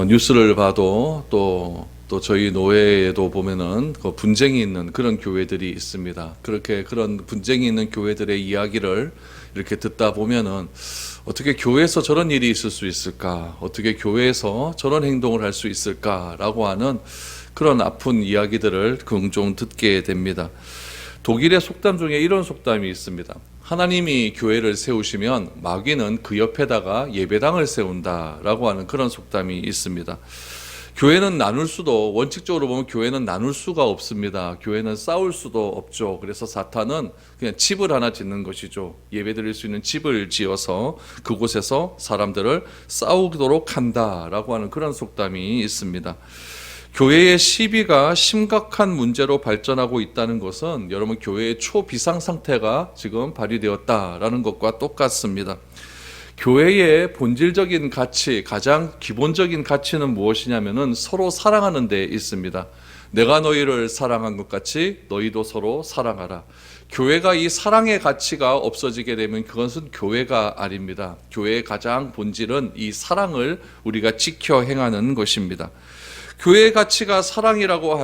뉴스를 봐도 또 저희 노회에도 보면은 그 분쟁이 있는 그런 교회들이 있습니다. 그렇게 그런 분쟁이 있는 교회들의 이야기를 이렇게 듣다 보면은 어떻게 교회에서 저런 일이 있을 수 있을까? 어떻게 교회에서 저런 행동을 할 수 있을까라고 하는 그런 아픈 이야기들을 종종 듣게 됩니다. 독일의 속담 중에 이런 속담이 있습니다. 하나님이 교회를 세우시면 마귀는 그 옆에다가 예배당을 세운다라고 하는 그런 속담이 있습니다. 교회는 나눌 수도, 원칙적으로 보면 교회는 나눌 수가 없습니다. 교회는 싸울 수도 없죠. 그래서 사탄은 그냥 집을 하나 짓는 것이죠. 예배드릴 수 있는 집을 지어서 그곳에서 사람들을 싸우도록 한다라고 하는 그런 속담이 있습니다. 교회의 시비가 심각한 문제로 발전하고 있다는 것은 여러분 교회의 초비상 상태가 지금 발휘되었다라는 것과 똑같습니다. 교회의 본질적인 가치, 가장 기본적인 가치는 무엇이냐면은 서로 사랑하는 데 있습니다. 내가 너희를 사랑한 것 같이 너희도 서로 사랑하라. 교회가 이 사랑의 가치가 없어지게 되면 그것은 교회가 아닙니다. 교회의 가장 본질은 이 사랑을 우리가 지켜 행하는 것입니다. 교회의 가치가 사랑이라고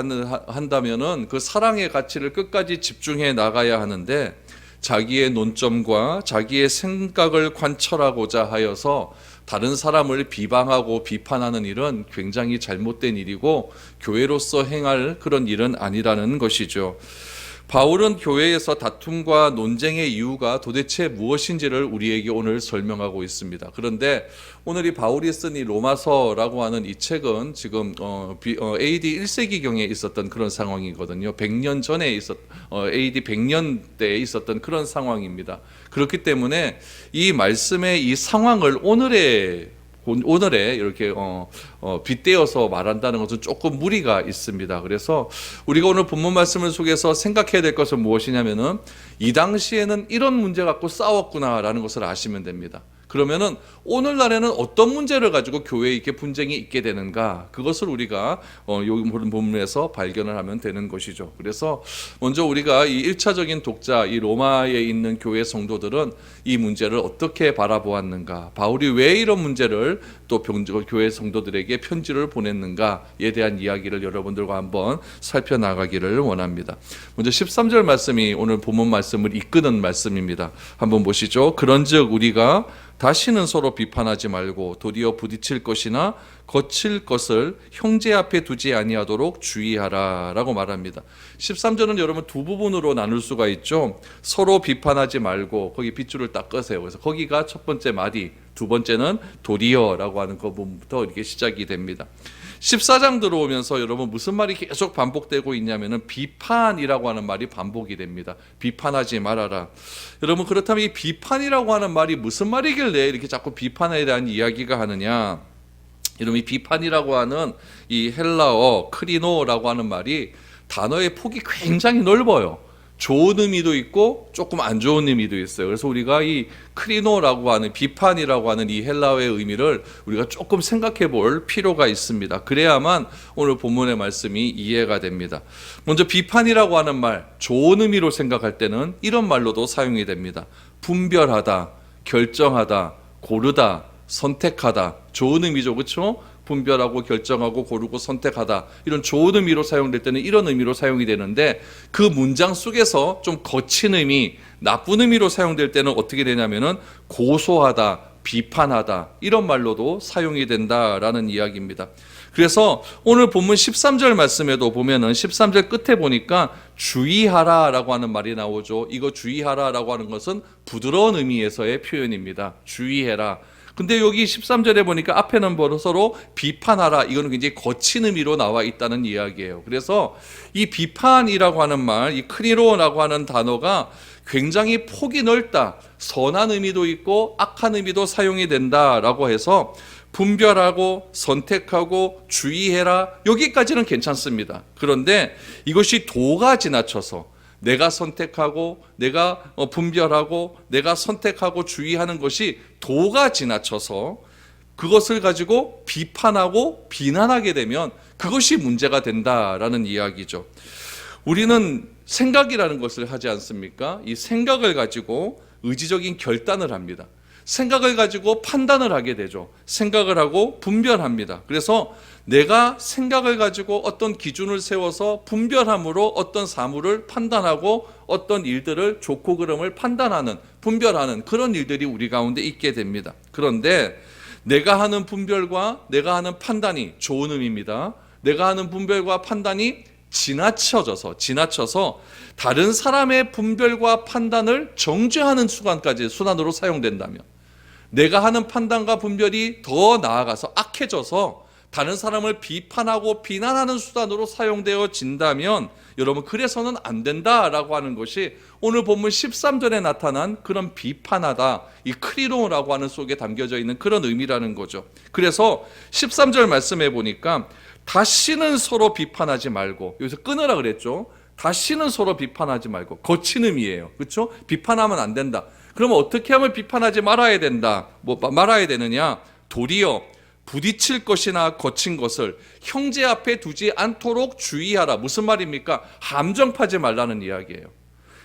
한다면은 그 사랑의 가치를 끝까지 집중해 나가야 하는데 자기의 논점과 자기의 생각을 관철하고자 하여서 다른 사람을 비방하고 비판하는 일은 굉장히 잘못된 일이고 교회로서 행할 그런 일은 아니라는 것이죠. 바울은 교회에서 다툼과 논쟁의 이유가 도대체 무엇인지를 우리에게 오늘 설명하고 있습니다. 그런데 오늘 이 바울이 쓴 이 로마서라고 하는 이 책은 지금 AD 1세기경에 있었던 그런 상황이거든요. 100년 전에 AD 100년대에 있었던 그런 상황입니다. 그렇기 때문에 이 말씀의 이 상황을 오늘에 이렇게 빗대어서 말한다는 것은 조금 무리가 있습니다. 그래서 우리가 오늘 본문 말씀을 속에서 생각해야 될 것은 무엇이냐면은 이 당시에는 이런 문제 갖고 싸웠구나라는 것을 아시면 됩니다. 그러면은 오늘날에는 어떤 문제를 가지고 교회에 이렇게 분쟁이 있게 되는가, 그것을 우리가 여기 본문에서 발견을 하면 되는 것이죠. 그래서 먼저 우리가 이 1차적인 독자, 이 로마에 있는 교회 성도들은 이 문제를 어떻게 바라보았는가, 바울이 왜 이런 문제를 또 교회 성도들에게 편지를 보냈는가에 대한 이야기를 여러분들과 한번 살펴나가기를 원합니다. 먼저 13절 말씀이 오늘 본문 말씀을 이끄는 말씀입니다. 한번 보시죠. 그런즉 우리가 다시는 서로 비판하지 말고 도리어 부딪힐 것이나 거칠 것을 형제 앞에 두지 아니하도록 주의하라 라고 말합니다. 13절은 여러분 두 부분으로 나눌 수가 있죠. 서로 비판하지 말고, 거기 빗줄을 딱 끄세요. 그래서 거기가 첫 번째 마디, 두 번째는 도리어 라고 하는 그 부분부터 이렇게 시작이 됩니다. 14장 들어오면서 여러분 무슨 말이 계속 반복되고 있냐면은 비판이라고 하는 말이 반복이 됩니다. 비판하지 말아라. 여러분 그렇다면 이 비판이라고 하는 말이 무슨 말이길래 이렇게 자꾸 비판에 대한 이야기가 하느냐? 여러분 이 비판이라고 하는 이 헬라어 크리노라고 하는 말이 단어의 폭이 굉장히 넓어요. 좋은 의미도 있고 조금 안 좋은 의미도 있어요. 그래서 우리가 이 크리노라고 하는, 비판이라고 하는 이 헬라어의 의미를 우리가 조금 생각해 볼 필요가 있습니다. 그래야만 오늘 본문의 말씀이 이해가 됩니다. 먼저 비판이라고 하는 말, 좋은 의미로 생각할 때는 이런 말로도 사용이 됩니다. 분별하다, 결정하다, 고르다, 선택하다. 좋은 의미죠, 그렇죠? 분별하고 결정하고 고르고 선택하다, 이런 좋은 의미로 사용될 때는 이런 의미로 사용이 되는데, 그 문장 속에서 좀 거친 의미, 나쁜 의미로 사용될 때는 어떻게 되냐면은 고소하다, 비판하다, 이런 말로도 사용이 된다라는 이야기입니다. 그래서 오늘 본문 13절 말씀에도 보면은 13절 끝에 보니까 주의하라라고 하는 말이 나오죠. 이거 주의하라라고 하는 것은 부드러운 의미에서의 표현입니다. 주의해라. 근데 여기 13절에 보니까 앞에는 서로 비판하라, 이거는 굉장히 거친 의미로 나와 있다는 이야기예요. 그래서 이 비판이라고 하는 말, 이 크리로라고 하는 단어가 굉장히 폭이 넓다, 선한 의미도 있고 악한 의미도 사용이 된다라고 해서 분별하고 선택하고 주의해라, 여기까지는 괜찮습니다. 그런데 이것이 도가 지나쳐서 내가 선택하고 내가 분별하고 내가 선택하고 주의하는 것이 도가 지나쳐서 그것을 가지고 비판하고 비난하게 되면 그것이 문제가 된다라는 이야기죠. 우리는 생각이라는 것을 하지 않습니까? 이 생각을 가지고 의지적인 결단을 합니다. 생각을 가지고 판단을 하게 되죠. 생각을 하고 분별합니다. 그래서 내가 생각을 가지고 어떤 기준을 세워서 분별함으로 어떤 사물을 판단하고 어떤 일들을 좋고 그름을 판단하는, 분별하는 그런 일들이 우리 가운데 있게 됩니다. 그런데 내가 하는 분별과 내가 하는 판단이, 좋은 의미입니다. 내가 하는 분별과 판단이 지나쳐서 다른 사람의 분별과 판단을 정죄하는 수단으로 사용된다면, 내가 하는 판단과 분별이 더 나아가서 악해져서 다른 사람을 비판하고 비난하는 수단으로 사용되어진다면, 여러분, 그래서는 안 된다라고 하는 것이 오늘 본문 13절에 나타난 그런 비판하다, 이 크리노라고 하는 속에 담겨져 있는 그런 의미라는 거죠. 그래서 13절 말씀해 보니까 다시는 서로 비판하지 말고, 여기서 끊으라 그랬죠. 다시는 서로 비판하지 말고, 거친 의미예요. 그렇죠? 비판하면 안 된다. 그러면 어떻게 하면 비판하지 말아야 된다? 말아야 되느냐? 도리어 부딪힐 것이나 거친 것을 형제 앞에 두지 않도록 주의하라. 무슨 말입니까? 함정파지 말라는 이야기예요.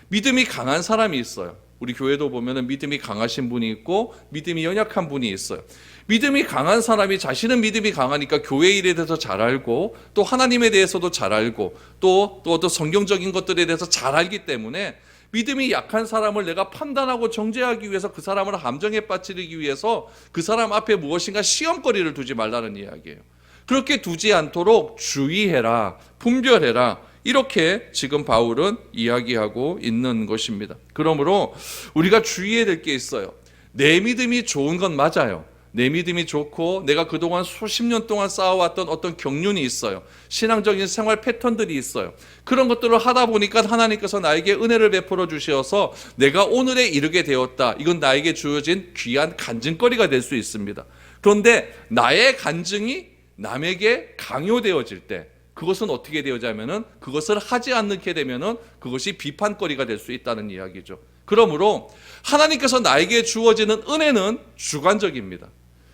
믿음이 강한 사람이 있어요. 우리 교회도 보면은 믿음이 강하신 분이 있고 믿음이 연약한 분이 있어요. 믿음이 강한 사람이 자신은 믿음이 강하니까 교회 일에 대해서 잘 알고 또 하나님에 대해서도 잘 알고 또 성경적인 것들에 대해서 잘 알기 때문에 믿음이 약한 사람을 내가 판단하고 정죄하기 위해서 그 사람을 함정에 빠뜨리기 위해서 그 사람 앞에 무엇인가 시험거리를 두지 말라는 이야기예요. 그렇게 두지 않도록 주의해라, 분별해라, 이렇게 지금 바울은 이야기하고 있는 것입니다. 그러므로 우리가 주의해야 될 게 있어요. 내 믿음이 좋은 건 맞아요. 내 믿음이 좋고 내가 그동안 수십 년 동안 쌓아왔던 어떤 경륜이 있어요. 신앙적인 생활 패턴들이 있어요. 그런 것들을 하다 보니까 하나님께서 나에게 은혜를 베풀어 주셔서 내가 오늘에 이르게 되었다. 이건 나에게 주어진 귀한 간증거리가 될 수 있습니다. 그런데 나의 간증이 남에게 강요되어질 때 그것은 어떻게 되어지냐면은 그것을 하지 않게 되면은 그것이 비판거리가 될 수 있다는 이야기죠. 그러므로 하나님께서 나에게 주어지는 은혜는 주관적입니다.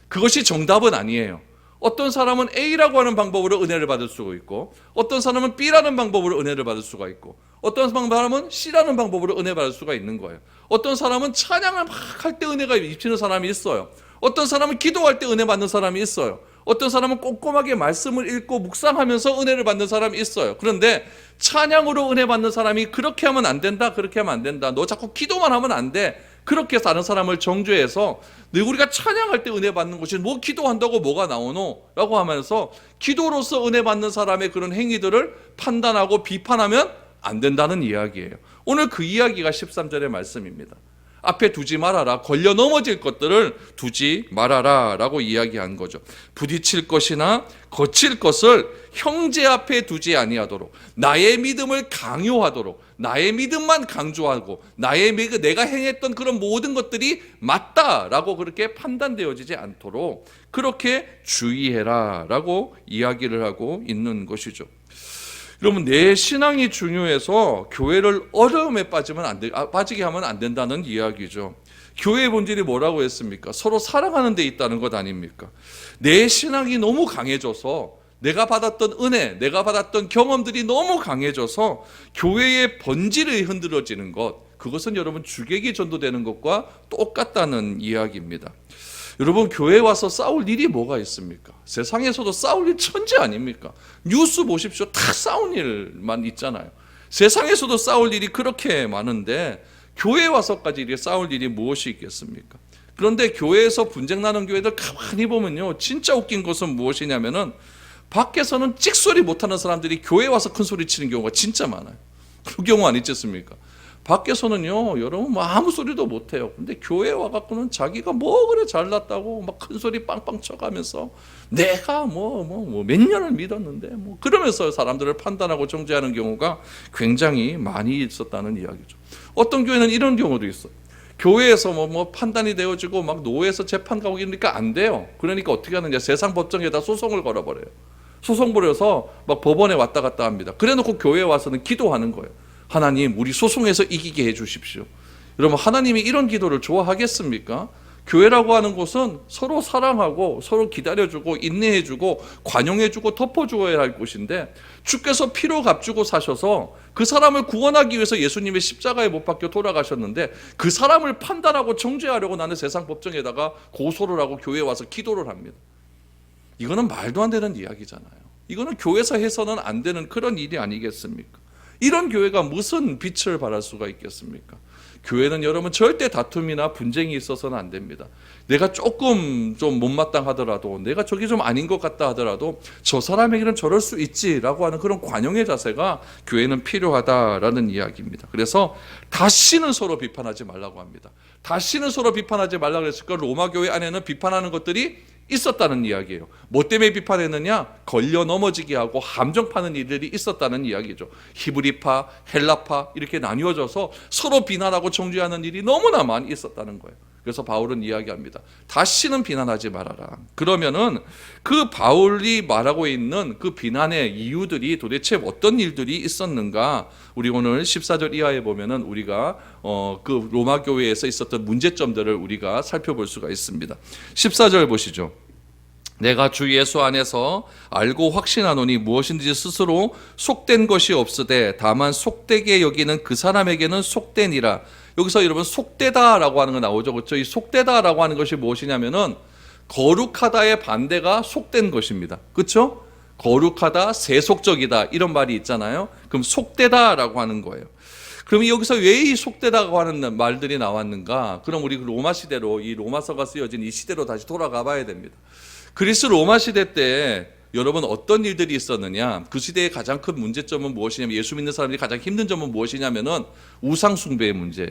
그것이 정답은 아니에요. 어떤 사람은 A라고 하는 방법으로 은혜를 받을 수가 있고 어떤 사람은 B라는 방법으로 은혜를 받을 수가 있고 어떤 사람은 C라는 방법으로 은혜 받을 수가 있는 거예요. 어떤 사람은 찬양을 막 할 때 은혜가 입히는 사람이 있어요. 어떤 사람은 기도할 때 은혜 받는 사람이 있어요. 어떤 사람은 꼼꼼하게 말씀을 읽고 묵상하면서 은혜를 받는 사람이 있어요. 그런데 찬양으로 은혜 받는 사람이 그렇게 하면 안 된다, 그렇게 하면 안 된다, 너 자꾸 기도만 하면 안 돼, 그렇게 다른 사람을 정죄해서 우리가 찬양할 때 은혜 받는 것이 뭐 기도한다고 뭐가 나오노? 라고 하면서 기도로서 은혜 받는 사람의 그런 행위들을 판단하고 비판하면 안 된다는 이야기예요. 오늘 그 이야기가 13절의 말씀입니다. 앞에 두지 말아라. 걸려 넘어질 것들을 두지 말아라 라고 이야기한 거죠. 부딪힐 것이나 거칠 것을 형제 앞에 두지 아니하도록, 나의 믿음을 강요하도록, 나의 믿음만 강조하고 내가 행했던 그런 모든 것들이 맞다라고 그렇게 판단되어지지 않도록 그렇게 주의해라 라고 이야기를 하고 있는 것이죠. 여러분, 내 신앙이 중요해서 교회를 어려움에 빠지게 하면 안 된다는 이야기죠. 교회의 본질이 뭐라고 했습니까? 서로 사랑하는 데 있다는 것 아닙니까? 내 신앙이 너무 강해져서 내가 받았던 은혜, 내가 받았던 경험들이 너무 강해져서 교회의 본질이 흔들어지는 것, 그것은 여러분 주객이 전도되는 것과 똑같다는 이야기입니다. 여러분, 교회에 와서 싸울 일이 뭐가 있습니까? 세상에서도 싸울 일 천지 아닙니까? 뉴스 보십시오. 다 싸운 일만 있잖아요. 세상에서도 싸울 일이 그렇게 많은데 교회에 와서까지 이렇게 싸울 일이 무엇이 있겠습니까? 그런데 교회에서 분쟁 나는 교회들 가만히 보면요, 진짜 웃긴 것은 무엇이냐면은 밖에서는 찍소리 못하는 사람들이 교회에 와서 큰 소리 치는 경우가 진짜 많아요. 그 경우 안 있겠습니까? 밖에서는요, 여러분 뭐 아무 소리도 못해요. 근데 교회에 와갖고는 자기가 뭐 그래 잘났다고 막 큰 소리 빵빵 쳐가면서 내가 몇 년을 믿었는데 뭐 그러면서 사람들을 판단하고 정죄하는 경우가 굉장히 많이 있었다는 이야기죠. 어떤 교회는 이런 경우도 있어요. 교회에서 뭐 판단이 되어지고 막 노예에서 재판 가고 이러니까 안 돼요. 그러니까 어떻게 하느냐, 세상 법정에다 소송을 걸어버려요. 소송 벌여서 막 법원에 왔다 갔다 합니다. 그래놓고 교회에 와서는 기도하는 거예요. 하나님, 우리 소송에서 이기게 해 주십시오. 여러분, 하나님이 이런 기도를 좋아하겠습니까? 교회라고 하는 곳은 서로 사랑하고 서로 기다려주고 인내해주고 관용해주고 덮어주어야 할 곳인데, 주께서 피로 값주고 사셔서 그 사람을 구원하기 위해서 예수님의 십자가에 못 박혀 돌아가셨는데, 그 사람을 판단하고 정죄하려고 나는 세상 법정에다가 고소를 하고 교회에 와서 기도를 합니다. 이거는 말도 안 되는 이야기잖아요. 이거는 교회에서 해서는 안 되는 그런 일이 아니겠습니까? 이런 교회가 무슨 빛을 발할 수가 있겠습니까? 교회는 여러분 절대 다툼이나 분쟁이 있어서는 안 됩니다. 내가 조금 좀 못마땅하더라도, 내가 저게 좀 아닌 것 같다 하더라도 저 사람에게는 저럴 수 있지라고 하는 그런 관용의 자세가 교회는 필요하다라는 이야기입니다. 그래서 다시는 서로 비판하지 말라고 합니다. 다시는 서로 비판하지 말라고 그랬을까? 로마 교회 안에는 비판하는 것들이 있었다는 이야기예요. 뭐 때문에 비판했느냐? 걸려 넘어지게 하고 함정 파는 일들이 있었다는 이야기죠. 히브리파, 헬라파 이렇게 나뉘어져서 서로 비난하고 정죄하는 일이 너무나 많이 있었다는 거예요. 그래서 바울은 이야기합니다. 다시는 비난하지 말아라. 그러면은 그 바울이 말하고 있는 그 비난의 이유들이 도대체 어떤 일들이 있었는가? 우리 오늘 14절 이하에 보면은 우리가 그 로마 교회에서 있었던 문제점들을 우리가 살펴볼 수가 있습니다. 14절 보시죠. 내가 주 예수 안에서 알고 확신하노니 무엇인지 스스로 속된 것이 없으되 다만 속되게 여기는 그 사람에게는 속되니라. 여기서 여러분 속되다라고 하는 거 나오죠. 그렇죠? 이 속되다라고 하는 것이 무엇이냐면은 거룩하다의 반대가 속된 것입니다. 그렇죠? 거룩하다, 세속적이다 이런 말이 있잖아요. 그럼 속되다라고 하는 거예요. 그럼 여기서 왜 이 속되다고 하는 말들이 나왔는가? 그럼 우리 로마 시대로, 이 로마서가 쓰여진 이 시대로 다시 돌아가 봐야 됩니다. 그리스 로마 시대 때 여러분 어떤 일들이 있었느냐? 그 시대의 가장 큰 문제점은 무엇이냐면, 예수 믿는 사람들이 가장 힘든 점은 무엇이냐면은 우상 숭배의 문제예요.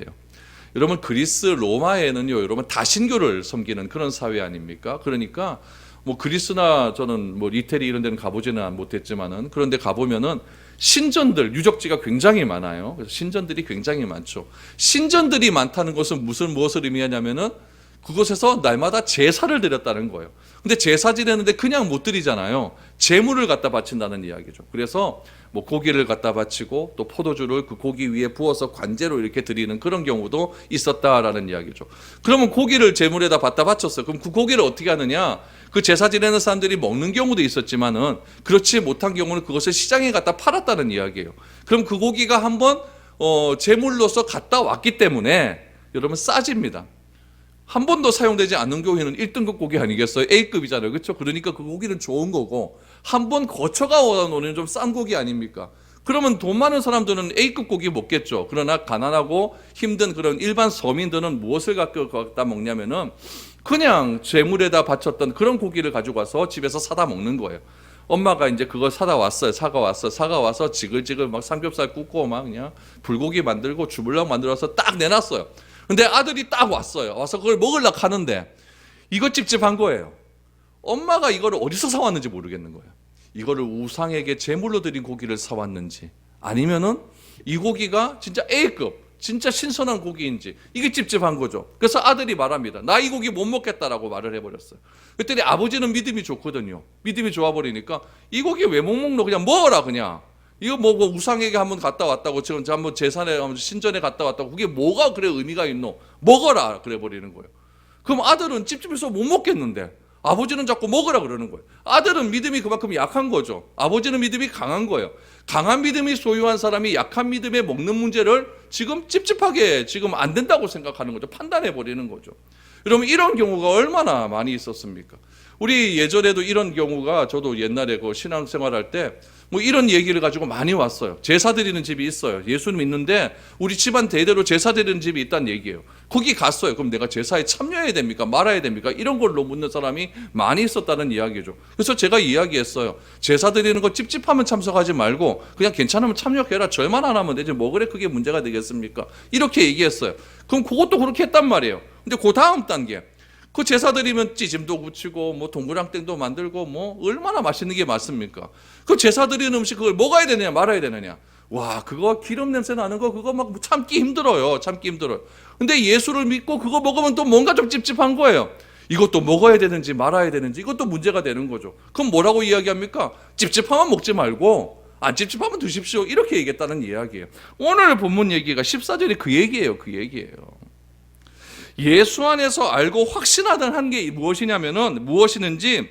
여러분 그리스 로마에는요, 여러분 다신교를 섬기는 그런 사회 아닙니까? 그러니까 뭐 그리스나 저는 뭐 이태리 이런 데는 가보지는 못했지만은, 그런데 가보면은 신전들, 유적지가 굉장히 많아요. 그래서 신전들이 굉장히 많죠. 신전들이 많다는 것은 무엇을 의미하냐면은 그곳에서 날마다 제사를 드렸다는 거예요. 근데 제사 지내는데 그냥 못 드리잖아요. 제물을 갖다 바친다는 이야기죠. 그래서 뭐 고기를 갖다 바치고 또 포도주를 그 고기 위에 부어서 관제로 이렇게 드리는 그런 경우도 있었다라는 이야기죠. 그러면 고기를 제물에다 갖다 바쳤어요. 그럼 그 고기를 어떻게 하느냐? 그 제사 지내는 사람들이 먹는 경우도 있었지만은 그렇지 못한 경우는 그것을 시장에 갖다 팔았다는 이야기예요. 그럼 그 고기가 한번 제물로서 갖다 왔기 때문에 여러분 싸집니다. 한 번도 사용되지 않는 고기는 1등급 고기 아니겠어요? A급이잖아요. 그렇죠? 그러니까 그 고기는 좋은 거고, 한 번 거쳐가 오는 좀 싼 고기 아닙니까? 그러면 돈 많은 사람들은 A급 고기 먹겠죠. 그러나 가난하고 힘든 그런 일반 서민들은 무엇을 갖다 먹냐면은 그냥 제물에다 바쳤던 그런 고기를 가지고 와서 집에서 사다 먹는 거예요. 엄마가 이제 그걸 사다 왔어요. 사가 와서 지글지글 막 삼겹살 굽고 막 그냥 불고기 만들고 주물럭 만들어서 딱 내놨어요. 근데 아들이 딱 왔어요. 와서 그걸 먹으려고 하는데 이거 찝찝한 거예요. 엄마가 이거를 어디서 사왔는지 모르겠는 거예요. 이거를 우상에게 제물로 드린 고기를 사왔는지, 아니면은 이 고기가 진짜 A급, 진짜 신선한 고기인지, 이게 찝찝한 거죠. 그래서 아들이 말합니다. 나 이 고기 못 먹겠다라고 말을 해버렸어요. 그랬더니 아버지는 믿음이 좋거든요. 믿음이 좋아버리니까 이 고기 왜 못 먹노? 그냥 먹어라 그냥. 이거 뭐 우상에게 한번 갔다 왔다고, 지금 한번 제산에 신전에 갔다 왔다고, 그게 뭐가 그래 의미가 있노? 먹어라 그래 버리는 거예요. 그럼 아들은 찝찝해서 못 먹겠는데 아버지는 자꾸 먹으라 그러는 거예요. 아들은 믿음이 그만큼 약한 거죠. 아버지는 믿음이 강한 거예요. 강한 믿음이 소유한 사람이 약한 믿음에 먹는 문제를 지금 찝찝하게 지금 안 된다고 생각하는 거죠. 판단해 버리는 거죠. 여러분 이런 경우가 얼마나 많이 있었습니까? 우리 예전에도 이런 경우가, 저도 옛날에 그 신앙생활할 때 뭐 이런 얘기를 가지고 많이 왔어요. 제사 드리는 집이 있어요. 예수님 믿는데 우리 집안 대대로 제사 드리는 집이 있다는 얘기예요. 거기 갔어요. 그럼 내가 제사에 참여해야 됩니까? 말아야 됩니까? 이런 걸로 묻는 사람이 많이 있었다는 이야기죠. 그래서 제가 이야기했어요. 제사 드리는 거 찝찝하면 참석하지 말고 그냥 괜찮으면 참여해라. 절만 안 하면 되지. 뭐 그래 그게 문제가 되겠습니까? 이렇게 얘기했어요. 그럼 그것도 그렇게 했단 말이에요. 근데 그 다음 단계, 그 제사 드리면 찌짐도 붙이고 뭐 동그랑땡도 만들고 뭐 얼마나 맛있는 게 맞습니까? 그 제사 드리는 음식 그걸 먹어야 되느냐 말아야 되느냐? 와, 그거 기름 냄새 나는 거 그거 막 참기 힘들어요. 참기 힘들어요. 근데 예수를 믿고 그거 먹으면 또 뭔가 좀 찝찝한 거예요. 이것도 먹어야 되는지 말아야 되는지 이것도 문제가 되는 거죠. 그럼 뭐라고 이야기합니까? 찝찝하면 먹지 말고 안 찝찝하면 드십시오. 이렇게 얘기했다는 이야기예요. 오늘 본문 얘기가 14절이 그 얘기예요. 그 얘기예요. 예수 안에서 알고 확신하던 게 무엇이는지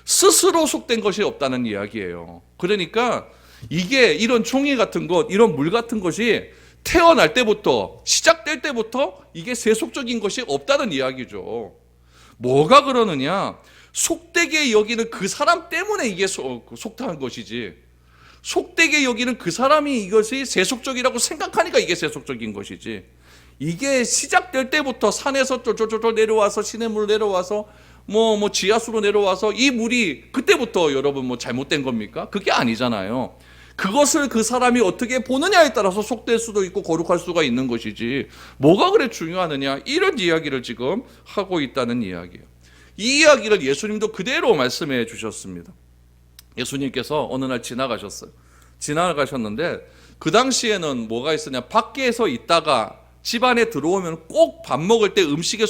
스스로 속된 것이 없다는 이야기예요. 그러니까 이게 이런 종이 같은 것, 이런 물 같은 것이 태어날 때부터, 시작될 때부터 이게 세속적인 것이 없다는 이야기죠. 뭐가 그러느냐? 속되게 여기는 그 사람 때문에 이게 속한 것이지, 속되게 여기는 그 사람이 이것이 세속적이라고 생각하니까 이게 세속적인 것이지, 이게 시작될 때부터 산에서 쫄쫄쫄 내려와서 시냇물 내려와서 뭐 지하수로 내려와서 이 물이 그때부터 여러분 잘못된 겁니까? 그게 아니잖아요. 그것을 그 사람이 어떻게 보느냐에 따라서 속될 수도 있고 거룩할 수가 있는 것이지, 뭐가 그래 중요하느냐, 이런 이야기를 지금 하고 있다는 이야기예요. 이 이야기를 예수님도 그대로 말씀해 주셨습니다. 예수님께서 어느 날 지나가셨는데 그 당시에는 뭐가 있었냐, 밖에서 있다가 집 안에 들어오면 꼭 밥 먹을 때, 음식에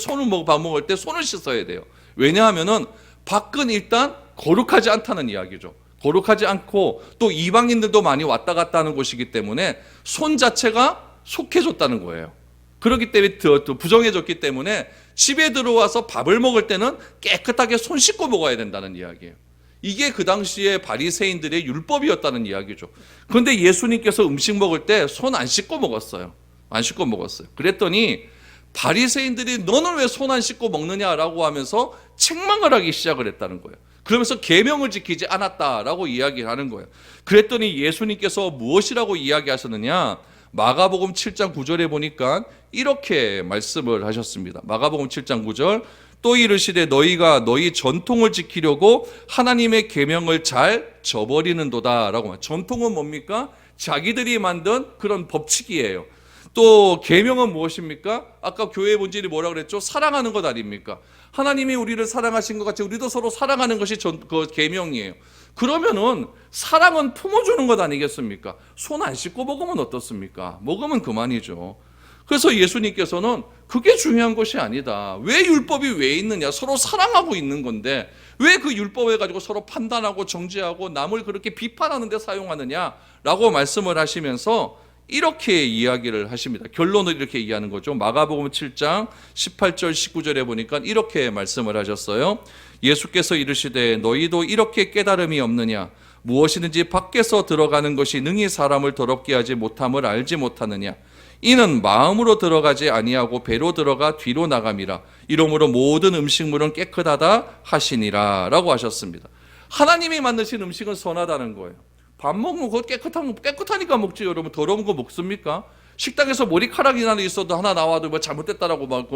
밥 먹을 때 손을 씻어야 돼요. 왜냐하면은 밖은 일단 거룩하지 않다는 이야기죠. 거룩하지 않고 또 이방인들도 많이 왔다 갔다 하는 곳이기 때문에 손 자체가 속해졌다는 거예요. 그렇기 때문에 부정해졌기 때문에 집에 들어와서 밥을 먹을 때는 깨끗하게 손 씻고 먹어야 된다는 이야기예요. 이게 그 당시에 바리새인들의 율법이었다는 이야기죠. 그런데 예수님께서 음식 먹을 때 손 안 씻고 먹었어요. 안 씻고 먹었어요. 그랬더니 바리새인들이 너는 왜 손 안 씻고 먹느냐라고 하면서 책망을 하기 시작을 했다는 거예요. 그러면서 계명을 지키지 않았다라고 이야기를 하는 거예요. 그랬더니 예수님께서 무엇이라고 이야기하셨느냐, 마가복음 7장 9절에 보니까 이렇게 말씀을 하셨습니다. 마가복음 7장 9절, 또 이르시되 너희가 너희 전통을 지키려고 하나님의 계명을 잘 저버리는도다 라고. 전통은 뭡니까? 자기들이 만든 그런 법칙이에요. 또 계명은 무엇입니까? 아까 교회 본질이 뭐라 그랬죠? 사랑하는 것 아닙니까? 하나님이 우리를 사랑하신 것 같이 우리도 서로 사랑하는 것이 그 계명이에요. 그러면은 사랑은 품어주는 것 아니겠습니까? 손 안 씻고 먹으면 어떻습니까? 먹으면 그만이죠. 그래서 예수님께서는 그게 중요한 것이 아니다. 왜 율법이 왜 있느냐? 서로 사랑하고 있는 건데 왜 그 율법을 가지고 서로 판단하고 정죄하고 남을 그렇게 비판하는 데 사용하느냐라고 말씀을 하시면서 이렇게 이야기를 하십니다. 결론을 이렇게 얘기하는 거죠. 마가복음 7장 18절 19절에 보니까 이렇게 말씀을 하셨어요. 예수께서 이르시되 너희도 이렇게 깨달음이 없느냐? 무엇이든지 밖에서 들어가는 것이 능히 사람을 더럽게 하지 못함을 알지 못하느냐? 이는 마음으로 들어가지 아니하고 배로 들어가 뒤로 나감이라. 이러므로 모든 음식물은 깨끗하다 하시니라 라고 하셨습니다. 하나님이 만드신 음식은 선하다는 거예요. 밥 먹으면 그거 깨끗하니까 먹지. 여러분 더러운 거 먹습니까? 식당에서 머리카락이나 있어도 하나 나와도 뭐 잘못됐다라고 막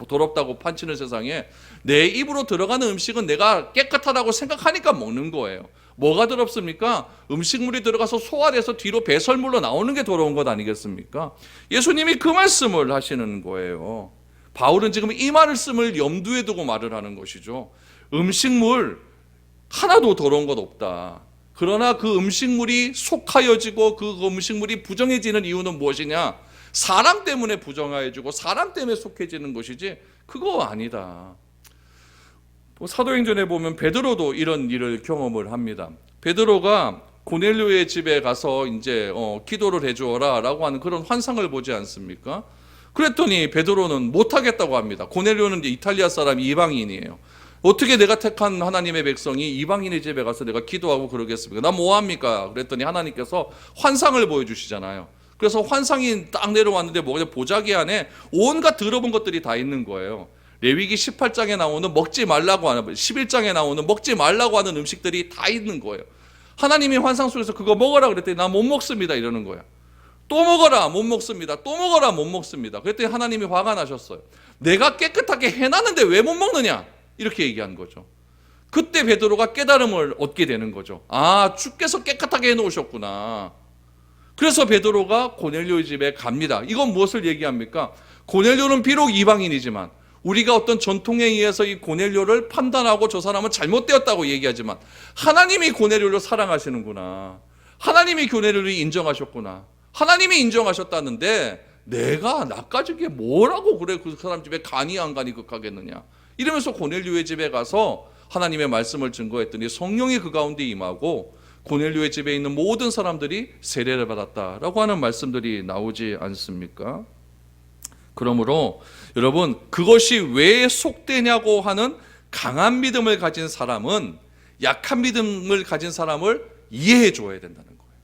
더럽다고 판치는 세상에 내 입으로 들어가는 음식은 내가 깨끗하다고 생각하니까 먹는 거예요. 뭐가 더럽습니까? 음식물이 들어가서 소화돼서 뒤로 배설물로 나오는 게 더러운 것 아니겠습니까? 예수님이 그 말씀을 하시는 거예요. 바울은 지금 이 말씀을 염두에 두고 말을 하는 것이죠. 음식물 하나도 더러운 것 없다. 그러나 그 음식물이 속하여지고 그 음식물이 부정해지는 이유는 무엇이냐? 사람 때문에 부정해지고 사람 때문에 속해지는 것이지 그거 아니다. 사도행전에 보면 베드로도 이런 일을 경험을 합니다. 베드로가 고넬료의 집에 가서 이제 기도를 해주어라라고 하는 그런 환상을 보지 않습니까? 그랬더니 베드로는 못하겠다고 합니다. 고넬료는 이제 이탈리아 사람 이방인이에요. 어떻게 내가 택한 하나님의 백성이 이방인의 집에 가서 내가 기도하고 그러겠습니까? 나 뭐합니까? 그랬더니 하나님께서 환상을 보여주시잖아요. 그래서 환상이 딱 내려왔는데 뭐냐, 보자기 안에 온갖 더러운 것들이 다 있는 거예요. 레위기 18장에 나오는 먹지 말라고 하는, 11장에 나오는 먹지 말라고 하는 음식들이 다 있는 거예요. 하나님이 환상 속에서 그거 먹어라 그랬더니 나 못 먹습니다 이러는 거예요. 또 먹어라, 못 먹습니다. 또 먹어라, 못 먹습니다. 그랬더니 하나님이 화가 나셨어요. 내가 깨끗하게 해놨는데 왜 못 먹느냐? 이렇게 얘기한 거죠. 그때 베드로가 깨달음을 얻게 되는 거죠. 아, 주께서 깨끗하게 해놓으셨구나. 그래서 베드로가 고넬료의 집에 갑니다. 이건 무엇을 얘기합니까? 고넬료는 비록 이방인이지만 우리가 어떤 전통에 의해서 이 고넬료를 판단하고 저 사람은 잘못되었다고 얘기하지만 하나님이 고넬료를 사랑하시는구나. 하나님이 고넬료를 인정하셨구나. 하나님이 인정하셨다는데 내가 나까지 그게 뭐라고 그래 그 사람 집에 가니 안 가니 극하겠느냐. 이러면서 고넬료의 집에 가서 하나님의 말씀을 증거했더니 성령이 그 가운데 임하고 고넬료의 집에 있는 모든 사람들이 세례를 받았다라고 하는 말씀들이 나오지 않습니까? 그러므로 여러분, 그것이 왜 속되냐고 하는 강한 믿음을 가진 사람은 약한 믿음을 가진 사람을 이해해 줘야 된다는 거예요.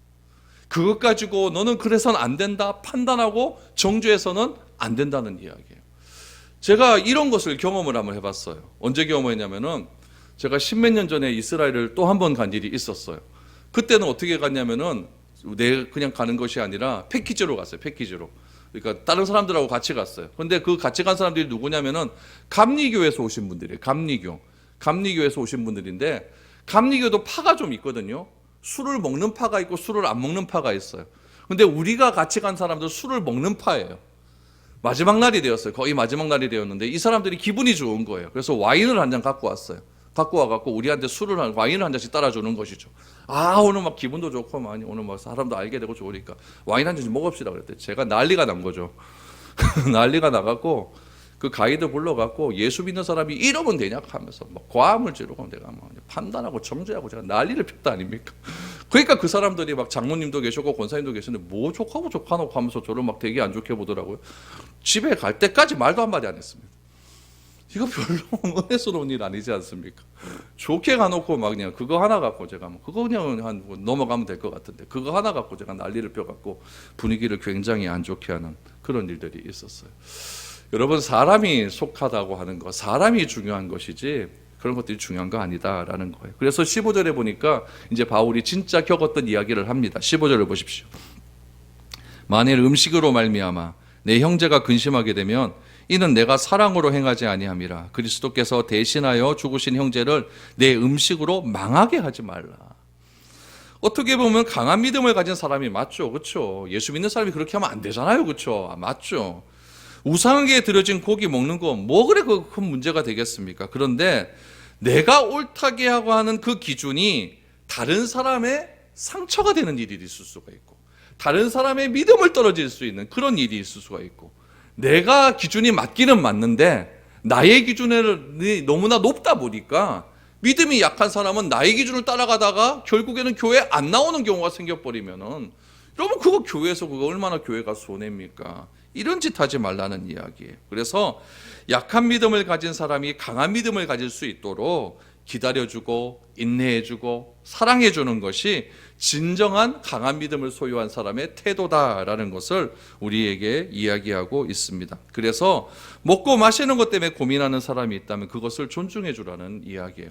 그것 가지고 너는 그래서는 안 된다 판단하고 정죄해서는 안 된다는 이야기예요. 제가 이런 것을 경험을 한번 해봤어요. 언제 경험했냐면은 제가 십몇 년 전에 이스라엘을 또 한 번 간 일이 있었어요. 그때는 어떻게 갔냐면은 그냥 가는 것이 아니라 패키지로 갔어요. 패키지로. 그러니까 다른 사람들하고 같이 갔어요. 근데 그 같이 간 사람들이 누구냐면은 감리교에서 오신 분들이에요. 감리교에서 오신 분들인데, 감리교도 파가 좀 있거든요. 술을 먹는 파가 있고 술을 안 먹는 파가 있어요. 근데 우리가 같이 간 사람들 술을 먹는 파예요. 마지막 날이 되었어요. 거의 마지막 날이 되었는데 이 사람들이 기분이 좋은 거예요. 그래서 와인을 한 잔 갖고 왔어요. 갖고 와갖고 우리한테 와인을 한 잔씩 따라주는 것이죠. 오늘 막 기분도 좋고 많이 오늘 막 사람도 알게 되고 좋으니까 와인 한 잔씩 먹읍시다 그랬더니 제가 난리가 난 거죠. 난리가 나갖고 그 가이드 불러갖고 예수 믿는 사람이 이러면 되냐 하면서 막 과음을 지르고 내가 막 판단하고 정죄하고 제가 난리를 폈다 아닙니까? 그러니까 그 사람들이 막 장로님도 계셨고 권사님도 계셨는데 뭐 족하고 족하노 하면서 저를 막 되게 안 좋게 보더라고요. 집에 갈 때까지 말도 한마디 안 했습니다. 이거 별로 은혜스러운 일 아니지 않습니까? 좋게 가놓고 막 그냥 그거 하나 갖고 제가 뭐 그거 그냥 넘어가면 될 것 같은데 그거 하나 갖고 제가 난리를 펴갖고 분위기를 굉장히 안 좋게 하는 그런 일들이 있었어요. 여러분, 사람이 속하다고 하는 거, 사람이 중요한 것이지 그런 것들이 중요한 거 아니다라는 거예요. 그래서 15절에 보니까 이제 바울이 진짜 겪었던 이야기를 합니다. 15절을 보십시오. 만일 음식으로 말미암아 내 형제가 근심하게 되면 이는 내가 사랑으로 행하지 아니함이라. 그리스도께서 대신하여 죽으신 형제를 내 음식으로 망하게 하지 말라. 어떻게 보면 강한 믿음을 가진 사람이 맞죠, 그렇죠? 예수 믿는 사람이 그렇게 하면 안 되잖아요, 그렇죠? 맞죠? 우상에게 드려진 고기 먹는 거 뭐 그래 그 큰 문제가 되겠습니까? 그런데 내가 옳다게 하고 하는 그 기준이 다른 사람의 상처가 되는 일이 있을 수가 있고, 다른 사람의 믿음을 떨어질 수 있는 그런 일이 있을 수가 있고, 내가 기준이 맞기는 맞는데 나의 기준이 너무나 높다 보니까 믿음이 약한 사람은 나의 기준을 따라가다가 결국에는 교회에 안 나오는 경우가 생겨버리면은, 여러분 그거 교회에서 그거 얼마나 교회가 손해입니까? 이런 짓 하지 말라는 이야기예요. 그래서 약한 믿음을 가진 사람이 강한 믿음을 가질 수 있도록 기다려주고 인내해주고 사랑해주는 것이 진정한 강한 믿음을 소유한 사람의 태도다라는 것을 우리에게 이야기하고 있습니다. 그래서 먹고 마시는 것 때문에 고민하는 사람이 있다면 그것을 존중해주라는 이야기예요.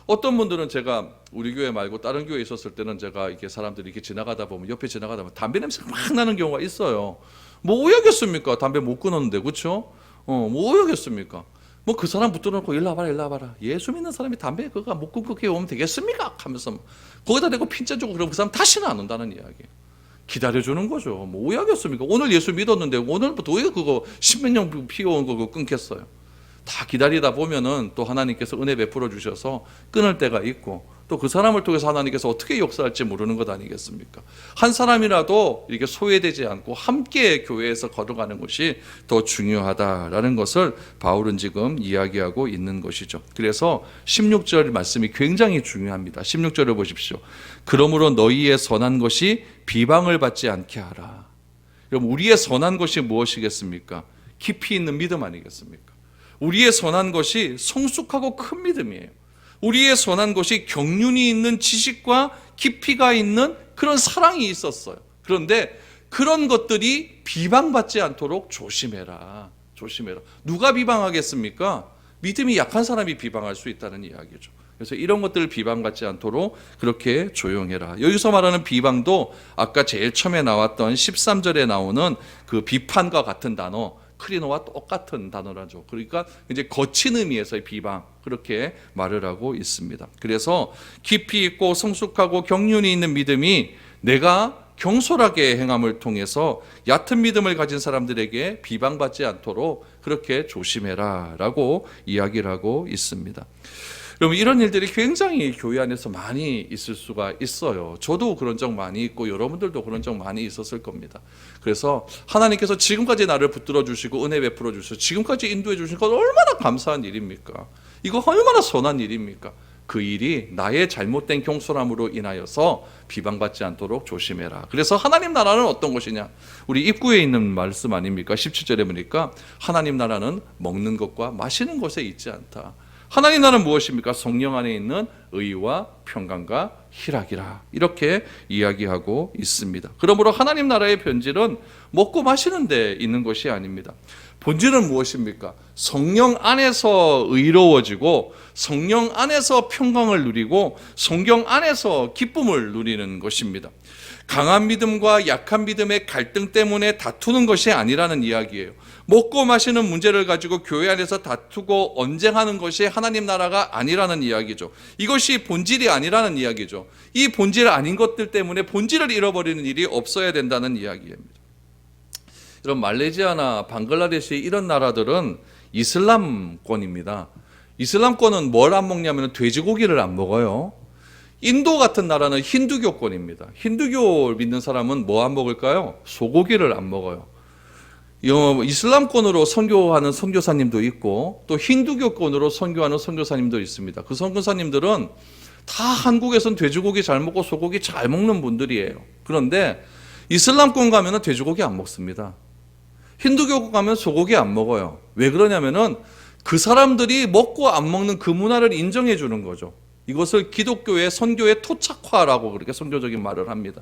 어떤 분들은 제가 우리 교회 말고 다른 교회에 있었을 때는 제가 이렇게 사람들이 이렇게 지나가다 보면 옆에 지나가다 보면 담배 냄새가 막 나는 경우가 있어요. 뭐 오야겠습니까? 담배 못 끊었는데, 그렇죠? 뭐 오야겠습니까? 뭐 그 사람 붙들어놓고 일로 와봐라. 예수 믿는 사람이 담배 그거 못 끊고 오면 되겠습니까? 하면서 거기다 대고 핀잔 주고 그러면 그 사람 다시는 안 온다는 이야기예요. 기다려주는 거죠. 뭐 오야겠습니까? 오늘 예수 믿었는데 오늘부터 왜 그거 십몇 년 피워온 거 끊겠어요? 다 기다리다 보면은 또 하나님께서 은혜 베풀어 주셔서 끊을 때가 있고, 또 그 사람을 통해서 하나님께서 어떻게 역사할지 모르는 것 아니겠습니까? 한 사람이라도 이렇게 소외되지 않고 함께 교회에서 걸어가는 것이 더 중요하다라는 것을 바울은 지금 이야기하고 있는 것이죠. 그래서 16절 말씀이 굉장히 중요합니다. 16절을 보십시오. 그러므로 너희의 선한 것이 비방을 받지 않게 하라. 그럼 우리의 선한 것이 무엇이겠습니까? 깊이 있는 믿음 아니겠습니까? 우리의 선한 것이 성숙하고 큰 믿음이에요. 우리의 선한 것이 경륜이 있는 지식과 깊이가 있는 그런 사랑이 있었어요. 그런데 그런 것들이 비방받지 않도록 조심해라. 누가 비방하겠습니까? 믿음이 약한 사람이 비방할 수 있다는 이야기죠. 그래서 이런 것들을 비방받지 않도록 그렇게 조용해라. 여기서 말하는 비방도 아까 제일 처음에 나왔던 13절에 나오는 그 비판과 같은 단어, 크리노와 똑같은 단어라죠. 그러니까 이제 거친 의미에서의 비방, 그렇게 말을 하고 있습니다. 그래서 깊이 있고 성숙하고 경륜이 있는 믿음이 내가 경솔하게 행함을 통해서 얕은 믿음을 가진 사람들에게 비방받지 않도록 그렇게 조심해라 라고 이야기를 하고 있습니다. 여러분, 이런 일들이 굉장히 교회 안에서 많이 있을 수가 있어요. 저도 그런 적 많이 있고 여러분들도 그런 적 많이 있었을 겁니다. 그래서 하나님께서 지금까지 나를 붙들어 주시고 은혜 베풀어 주셔서 지금까지 인도해 주신 것 얼마나 감사한 일입니까? 이거 얼마나 선한 일입니까? 그 일이 나의 잘못된 경솔함으로 인하여서 비방받지 않도록 조심해라. 그래서 하나님 나라는 어떤 것이냐? 우리 입구에 있는 말씀 아닙니까? 17절에 보니까 하나님 나라는 먹는 것과 마시는 것에 있지 않다. 하나님 나라는 무엇입니까? 성령 안에 있는 의와 평강과 희락이라. 이렇게 이야기하고 있습니다. 그러므로 하나님 나라의 본질은 먹고 마시는 데 있는 것이 아닙니다. 본질은 무엇입니까? 성령 안에서 의로워지고 성령 안에서 평강을 누리고 성령 안에서 기쁨을 누리는 것입니다. 강한 믿음과 약한 믿음의 갈등 때문에 다투는 것이 아니라는 이야기예요. 먹고 마시는 문제를 가지고 교회 안에서 다투고 언쟁하는 것이 하나님 나라가 아니라는 이야기죠. 이것이 본질이 아니라는 이야기죠. 이 본질 아닌 것들 때문에 본질을 잃어버리는 일이 없어야 된다는 이야기입니다. 여러분, 말레이시아나 방글라데시 이런 나라들은 이슬람권입니다. 이슬람권은 뭘 안 먹냐면 돼지고기를 안 먹어요. 인도 같은 나라는 힌두교권입니다. 힌두교 믿는 사람은 뭐 안 먹을까요? 소고기를 안 먹어요. 이슬람권으로 선교하는 선교사님도 있고 또 힌두교권으로 선교하는 선교사님도 있습니다. 그 선교사님들은 다 한국에선 돼지고기 잘 먹고 소고기 잘 먹는 분들이에요. 그런데 이슬람권 가면은 돼지고기 안 먹습니다. 힌두교 가면 소고기 안 먹어요. 왜 그러냐면은 그 사람들이 먹고 안 먹는 그 문화를 인정해 주는 거죠. 이것을 기독교의 선교의 토착화라고 그렇게 선교적인 말을 합니다.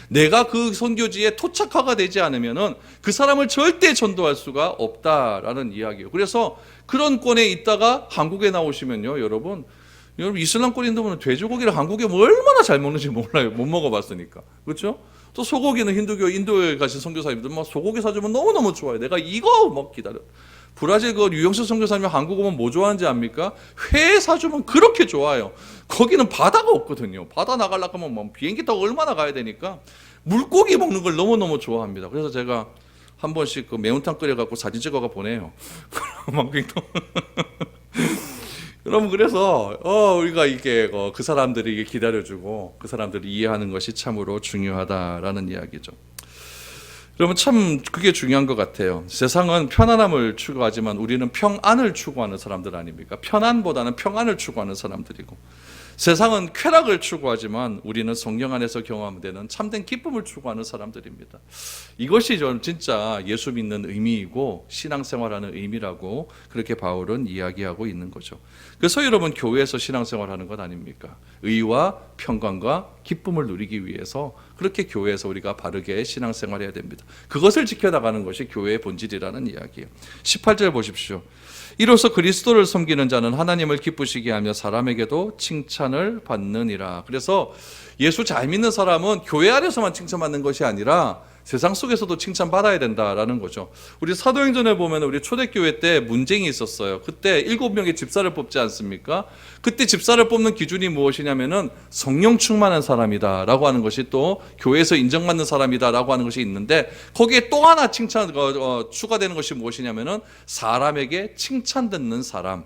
내가 그 선교지에 토착화가 되지 않으면은 그 사람을 절대 전도할 수가 없다라는 이야기예요. 그래서 그런 권에 있다가 한국에 나오시면요, 여러분 이슬람권인들은 돼지고기를 한국에 얼마나 잘 먹는지 몰라요. 못 먹어봤으니까. 그렇죠? 또 소고기는 힌두교, 인도에 가신 선교사님들 막 소고기 사주면 너무너무 좋아요. 내가 이거 막 기다려. 브라질 그 유영수 선교사님이 한국 오면 뭐 좋아하는지 압니까? 회 사주면 그렇게 좋아요. 거기는 바다가 없거든요. 바다 나가려고 하면 뭐 비행기 타고 얼마나 가야 되니까 물고기 먹는 걸 너무너무 좋아합니다. 그래서 제가 한 번씩 그 매운탕 끓여갖고 사진 찍어가 보내요. 여러분, 그래서 우리가 이게 그 사람들이 기다려주고 그 사람들이 이해하는 것이 참으로 중요하다라는 이야기죠. 여러분, 참 그게 중요한 것 같아요. 세상은 편안함을 추구하지만 우리는 평안을 추구하는 사람들 아닙니까? 편안보다는 평안을 추구하는 사람들이고, 세상은 쾌락을 추구하지만 우리는 성령 안에서 경험되는 참된 기쁨을 추구하는 사람들입니다. 이것이 좀 진짜 예수 믿는 의미이고 신앙생활하는 의미라고 그렇게 바울은 이야기하고 있는 거죠. 그래서 여러분, 교회에서 신앙생활하는 것 아닙니까? 의와 평강과 기쁨을 누리기 위해서 그렇게 교회에서 우리가 바르게 신앙생활해야 됩니다. 그것을 지켜나가는 것이 교회의 본질이라는 이야기예요. 18절 보십시오. 이로써 그리스도를 섬기는 자는 하나님을 기쁘시게 하며 사람에게도 칭찬을 받느니라. 그래서 예수 잘 믿는 사람은 교회 안에서만 칭찬받는 것이 아니라 세상 속에서도 칭찬받아야 된다라는 거죠. 우리 사도행전에 보면 우리 초대교회 때 문쟁이 있었어요. 그때 7명의 집사를 뽑지 않습니까? 그때 집사를 뽑는 기준이 무엇이냐면은 성령 충만한 사람이다라고 하는 것이 또 교회에서 인정받는 사람이다라고 하는 것이 있는데, 거기에 또 하나 추가되는 것이 무엇이냐면은 사람에게 칭찬 듣는 사람.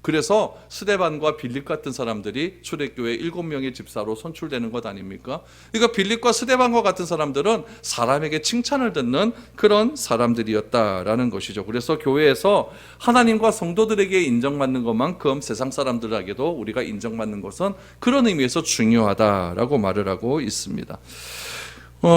그래서 스데반과 빌립 같은 사람들이 초대교회 7명의 집사로 선출되는 것 아닙니까? 그러니까 빌립과 스데반과 같은 사람들은 사람에게 칭찬을 듣는 그런 사람들이었다라는 것이죠. 그래서 교회에서 하나님과 성도들에게 인정받는 것만큼 세상 사람들에게도 우리가 인정받는 것은 그런 의미에서 중요하다라고 말을 하고 있습니다.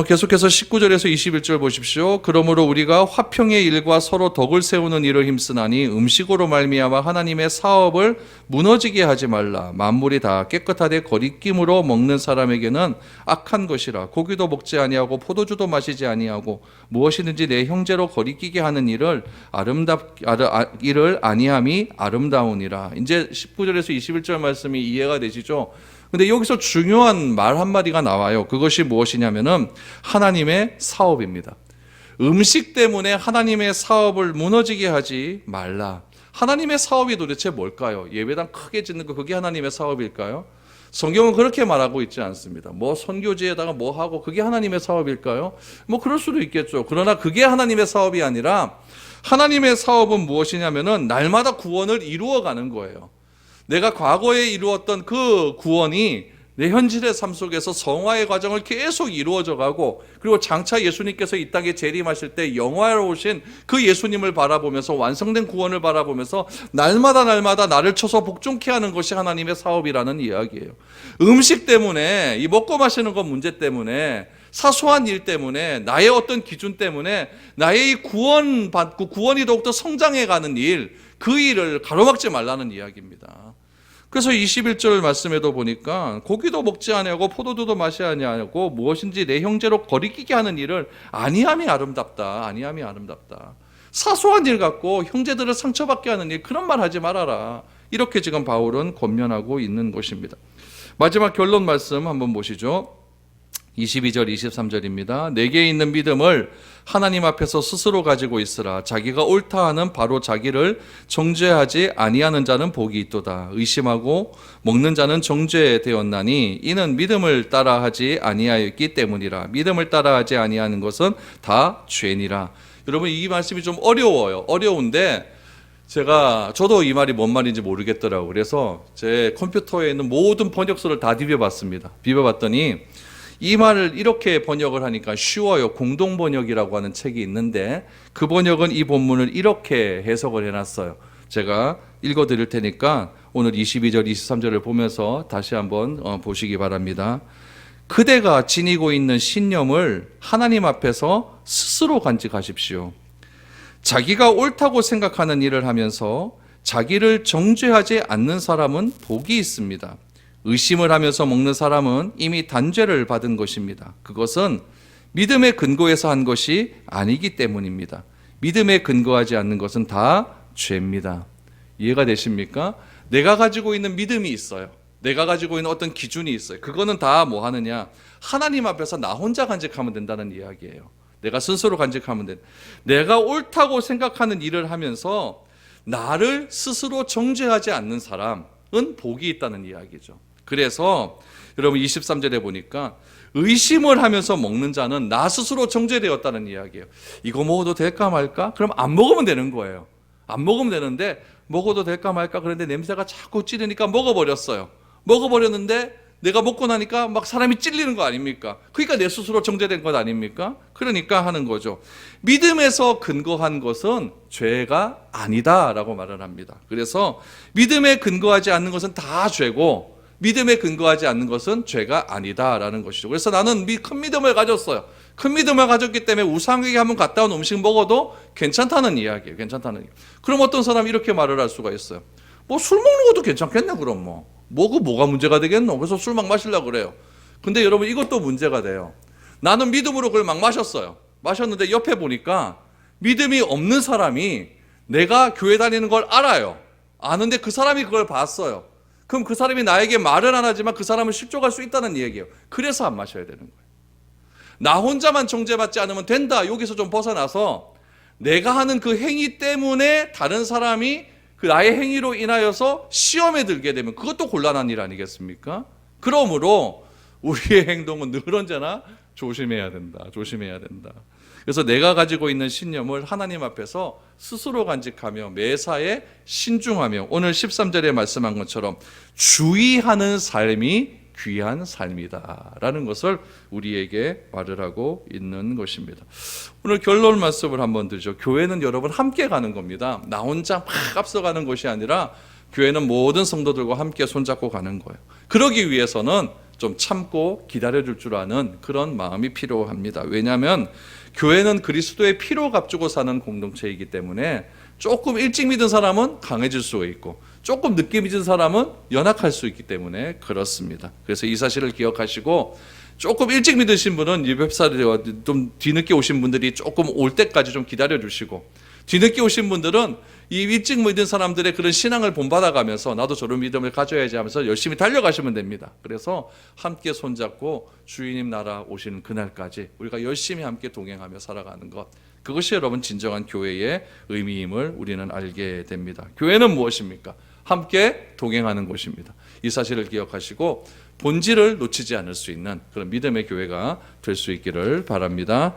계속해서 19절에서 21절 보십시오. 그러므로 우리가 화평의 일과 서로 덕을 세우는 일을 힘쓰나니 음식으로 말미암아 하나님의 사업을 무너지게 하지 말라. 만물이 다 깨끗하되 거리낌으로 먹는 사람에게는 악한 것이라. 고기도 먹지 아니하고 포도주도 마시지 아니하고 무엇이든지 내 형제로 거리끼게 하는 일을 아니함이 아름다우니라. 이제 19절에서 21절 말씀이 이해가 되시죠? 근데 여기서 중요한 말 한마디가 나와요. 그것이 무엇이냐면은 하나님의 사업입니다. 음식 때문에 하나님의 사업을 무너지게 하지 말라. 하나님의 사업이 도대체 뭘까요? 예배당 크게 짓는 거, 그게 하나님의 사업일까요? 성경은 그렇게 말하고 있지 않습니다. 뭐 선교지에다가 뭐 하고 그게 하나님의 사업일까요? 뭐 그럴 수도 있겠죠. 그러나 그게 하나님의 사업이 아니라 하나님의 사업은 무엇이냐면은 날마다 구원을 이루어가는 거예요. 내가 과거에 이루었던 그 구원이 내 현실의 삶 속에서 성화의 과정을 계속 이루어져 가고, 그리고 장차 예수님께서 이 땅에 재림하실 때 영화로우신 그 예수님을 바라보면서, 완성된 구원을 바라보면서 날마다 나를 쳐서 복종케 하는 것이 하나님의 사업이라는 이야기예요. 음식 때문에, 이 먹고 마시는 것 문제 때문에, 사소한 일 때문에, 나의 어떤 기준 때문에 나의 이 구원받고 구원이 더욱더 성장해가는 일, 그 일을 가로막지 말라는 이야기입니다. 그래서 21절 말씀에도 보니까 고기도 먹지 아니하고 포도주도 마시 아니하고 무엇인지 내 형제로 거리끼게 하는 일을 아니함이 아름답다. 사소한 일 갖고 형제들을 상처받게 하는 일, 그런 말 하지 말아라. 이렇게 지금 바울은 권면하고 있는 것입니다. 마지막 결론 말씀 한번 보시죠. 22절 23절입니다. 내게 있는 믿음을 하나님 앞에서 스스로 가지고 있으라. 자기가 옳다 하는 바로 자기를 정죄하지 아니하는 자는 복이 있도다. 의심하고 먹는 자는 정죄되었나니 이는 믿음을 따라하지 아니하였기 때문이라. 믿음을 따라하지 아니하는 것은 다 죄니라. 여러분, 이 말씀이 좀 어려워요. 어려운데 저도 이 말이 뭔 말인지 모르겠더라고요. 그래서 제 컴퓨터에 있는 모든 번역서를 다 비벼봤습니다. 비벼봤더니 이 말을 이렇게 번역을 하니까 쉬워요. 공동번역이라고 하는 책이 있는데 그 번역은 이 본문을 이렇게 해석을 해놨어요. 제가 읽어드릴 테니까 오늘 22절 23절을 보면서 다시 한번 보시기 바랍니다. 그대가 지니고 있는 신념을 하나님 앞에서 스스로 간직하십시오. 자기가 옳다고 생각하는 일을 하면서 자기를 정죄하지 않는 사람은 복이 있습니다. 의심을 하면서 먹는 사람은 이미 단죄를 받은 것입니다. 그것은 믿음의 근거에서 한 것이 아니기 때문입니다. 믿음에 근거하지 않는 것은 다 죄입니다. 이해가 되십니까? 내가 가지고 있는 믿음이 있어요. 내가 가지고 있는 어떤 기준이 있어요. 그거는 다 뭐 하느냐? 하나님 앞에서 나 혼자 간직하면 된다는 이야기예요. 내가 스스로 간직하면 된다. 내가 옳다고 생각하는 일을 하면서 나를 스스로 정죄하지 않는 사람은 복이 있다는 이야기죠. 그래서 여러분 23절에 보니까 의심을 하면서 먹는 자는 나 스스로 정죄되었다는 이야기예요. 이거 먹어도 될까 말까? 그럼 안 먹으면 되는 거예요. 안 먹으면 되는데 먹어도 될까 말까? 그런데 냄새가 자꾸 찌르니까 먹어버렸어요. 먹어버렸는데 내가 먹고 나니까 막 사람이 찔리는 거 아닙니까? 그러니까 내 스스로 정죄된 것 아닙니까? 그러니까 하는 거죠. 믿음에서 근거한 것은 죄가 아니다라고 말을 합니다. 그래서 믿음에 근거하지 않는 것은 다 죄고 믿음에 근거하지 않는 것은 죄가 아니다라는 것이죠. 그래서 나는 큰 믿음을 가졌어요. 큰 믿음을 가졌기 때문에 우상에게 한번 갔다 온 음식 먹어도 괜찮다는 이야기예요. 괜찮다는 이야기. 그럼 어떤 사람이 이렇게 말을 할 수가 있어요. 뭐 술 먹는 것도 괜찮겠네 그럼 뭐가 문제가 되겠노? 그래서 술 막 마시려고 그래요. 근데 여러분 이것도 문제가 돼요. 나는 믿음으로 그걸 막 마셨어요. 마셨는데 옆에 보니까 믿음이 없는 사람이 내가 교회 다니는 걸 알아요. 아는데 그 사람이 그걸 봤어요. 그럼 그 사람이 나에게 말은 안 하지만 그 사람을 실족할 수 있다는 얘기예요. 그래서 안 마셔야 되는 거예요. 나 혼자만 정죄받지 않으면 된다. 여기서 좀 벗어나서 내가 하는 그 행위 때문에 다른 사람이 그 나의 행위로 인하여서 시험에 들게 되면 그것도 곤란한 일 아니겠습니까? 그러므로 우리의 행동은 늘 언제나 조심해야 된다. 그래서 내가 가지고 있는 신념을 하나님 앞에서 스스로 간직하며 매사에 신중하며 오늘 13절에 말씀한 것처럼 주의하는 삶이 귀한 삶이다라는 것을 우리에게 말을 하고 있는 것입니다. 오늘 결론 말씀을 한번 드리죠. 교회는 여러분 함께 가는 겁니다. 나 혼자 막 앞서가는 것이 아니라 교회는 모든 성도들과 함께 손잡고 가는 거예요. 그러기 위해서는 좀 참고 기다려줄 줄 아는 그런 마음이 필요합니다. 왜냐하면 교회는 그리스도의 피로 값주고 사는 공동체이기 때문에 조금 일찍 믿은 사람은 강해질 수가 있고 조금 늦게 믿은 사람은 연약할 수 있기 때문에 그렇습니다. 그래서 이 사실을 기억하시고 조금 일찍 믿으신 분은 예배사를 좀 뒤늦게 오신 분들이 조금 올 때까지 좀 기다려주시고 뒤늦게 오신 분들은 이 일찍 믿은 사람들의 그런 신앙을 본받아가면서 나도 저런 믿음을 가져야지 하면서 열심히 달려가시면 됩니다. 그래서 함께 손잡고 주님 나라 오시는 그날까지 우리가 열심히 함께 동행하며 살아가는 것, 그것이 여러분 진정한 교회의 의미임을 우리는 알게 됩니다. 교회는 무엇입니까? 함께 동행하는 곳입니다. 이 사실을 기억하시고 본질을 놓치지 않을 수 있는 그런 믿음의 교회가 될 수 있기를 바랍니다.